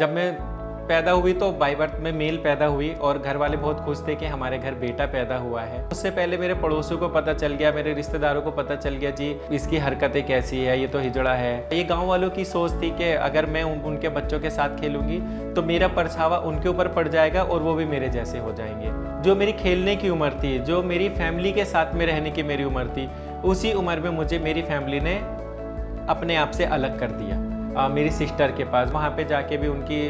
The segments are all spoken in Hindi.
जब मैं पैदा हुई तो बाय बर्थ में मेल पैदा हुई और घर वाले बहुत खुश थे कि हमारे घर बेटा पैदा हुआ है। उससे पहले मेरे पड़ोसियों को पता चल गया, मेरे रिश्तेदारों को पता चल गया जी इसकी हरकतें कैसी है, ये तो हिजड़ा है। ये गांव वालों की सोच थी कि अगर मैं उनके बच्चों के साथ खेलूंगी तो मेरा परछावा उनके ऊपर पड़ जाएगा और वो भी मेरे जैसे हो जाएंगे। जो मेरी खेलने की उम्र थी, जो मेरी फैमिली के साथ में रहने की मेरी उम्र थी, उसी उम्र में मुझे मेरी फैमिली ने अपने आप से अलग कर दिया। मेरी सिस्टर के पास वहाँ पे जाके भी उनकी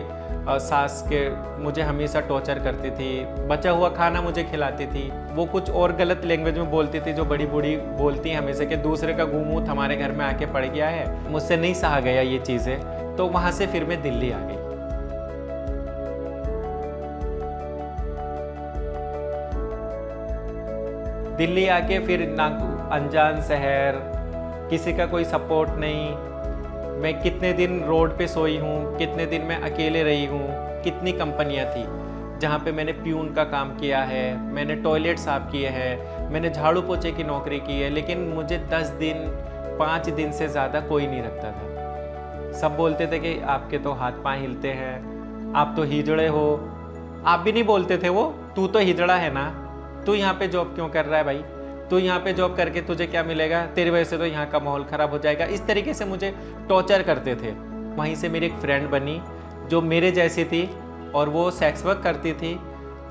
सास के मुझे हमेशा टॉर्चर करती थी, बचा हुआ खाना मुझे खिलाती थी। वो कुछ और गलत लैंग्वेज में बोलती थी जो बड़ी बूढ़ी बोलती हैं हमेशा कि दूसरे का गुमूत हमारे घर में आके पड़ गया है। मुझसे नहीं सहा गया ये चीज़ें, तो वहाँ से फिर मैं दिल्ली आ गई। दिल्ली आके फिर ना अनजान शहर, किसी का कोई सपोर्ट नहीं। मैं कितने दिन रोड पे सोई हूँ, कितने दिन मैं अकेले रही हूँ। कितनी कंपनियाँ थी जहाँ पे मैंने प्यून का काम किया है, मैंने टॉयलेट साफ किए हैं, मैंने झाड़ू पोछे की नौकरी की है, लेकिन मुझे 10 दिन 5 दिन से ज़्यादा कोई नहीं रखता था। सब बोलते थे कि आपके तो हाथ पाँव हिलते हैं, आप तो हिजड़े हो। आप भी नहीं बोलते थे वो, तू तो हिजड़ा है ना, तू यहाँ पे जॉब क्यों कर रहा है भाई, तू यहाँ पे जॉब करके तुझे क्या मिलेगा, तेरी वजह से तो यहाँ का माहौल ख़राब हो जाएगा। इस तरीके से मुझे टॉर्चर करते थे। वहीं से मेरी एक फ्रेंड बनी जो मेरे जैसी थी और वो सेक्स वर्क करती थी।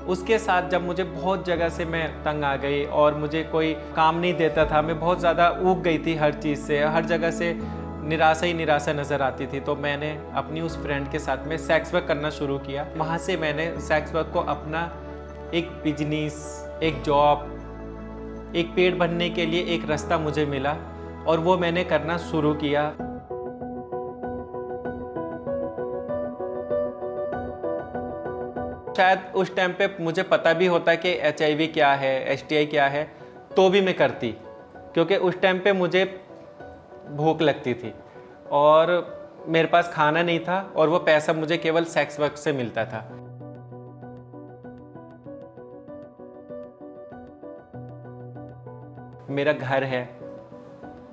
उसके साथ जब मुझे बहुत जगह से मैं तंग आ गई और मुझे कोई काम नहीं देता था, मैं बहुत ज़्यादा ऊब गई थी हर चीज़ से, हर जगह से निराशा ही निराशा नज़र आती थी। तो मैंने अपनी उस फ्रेंड के साथ में सेक्स वर्क करना शुरू किया। वहाँ से मैंने सेक्स वर्क को अपना एक बिजनेस, एक जॉब, एक पेट भरने के लिए एक रास्ता मुझे मिला और वो मैंने करना शुरू किया। शायद उस टाइम पे मुझे पता भी होता कि HIV क्या है, STI क्या है, तो भी मैं करती, क्योंकि उस टाइम पे मुझे भूख लगती थी और मेरे पास खाना नहीं था और वो पैसा मुझे केवल सेक्स वर्क से मिलता था। मेरा घर है,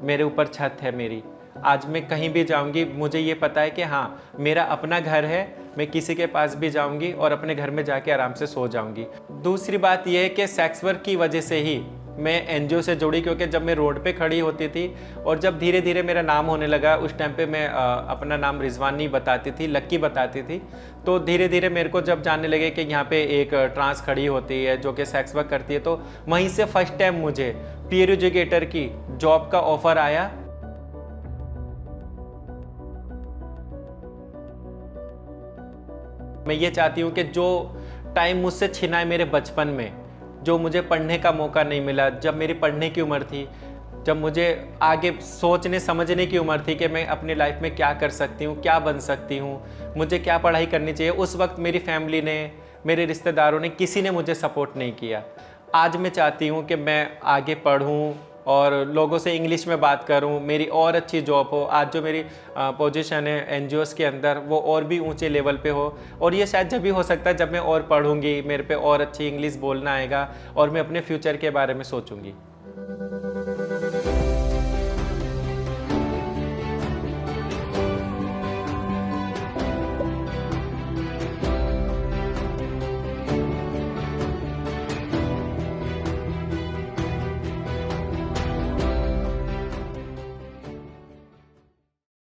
मेरे ऊपर छत है मेरी। आज मैं कहीं भी जाऊंगी मुझे ये पता है कि हाँ मेरा अपना घर है, मैं किसी के पास भी जाऊंगी और अपने घर में जाके आराम से सो जाऊंगी। दूसरी बात यह है कि सेक्स वर्क की वजह से ही मैं NGO से जुड़ी, क्योंकि जब मैं रोड पे खड़ी होती थी और जब धीरे धीरे मेरा नाम होने लगा, उस टाइम पे मैं अपना नाम रिजवान नहीं बताती थी, लक्की बताती थी। तो धीरे धीरे मेरे को जब जानने लगे कि यहाँ पे एक ट्रांस खड़ी होती है जो कि सेक्स वर्क करती है, तो वहीं से फर्स्ट टाइम मुझे पीयर एजुकेटर की जॉब का ऑफर आया। मैं ये चाहती हूँ कि जो टाइम मुझसे छिना है मेरे बचपन में, जो मुझे पढ़ने का मौका नहीं मिला, जब मेरी पढ़ने की उम्र थी, जब मुझे आगे सोचने समझने की उम्र थी कि मैं अपनी लाइफ में क्या कर सकती हूँ, क्या बन सकती हूँ, मुझे क्या पढ़ाई करनी चाहिए, उस वक्त मेरी फैमिली ने, मेरे रिश्तेदारों ने, किसी ने मुझे सपोर्ट नहीं किया। आज मैं चाहती हूँ कि मैं आगे पढ़ूँ और लोगों से इंग्लिश में बात करूं, मेरी और अच्छी जॉब हो। आज जो मेरी पोजीशन है NGOs के अंदर वो और भी ऊंचे लेवल पे हो, और ये शायद जब भी हो सकता है जब मैं और पढ़ूंगी, मेरे पे और अच्छी इंग्लिश बोलना आएगा और मैं अपने फ्यूचर के बारे में सोचूंगी।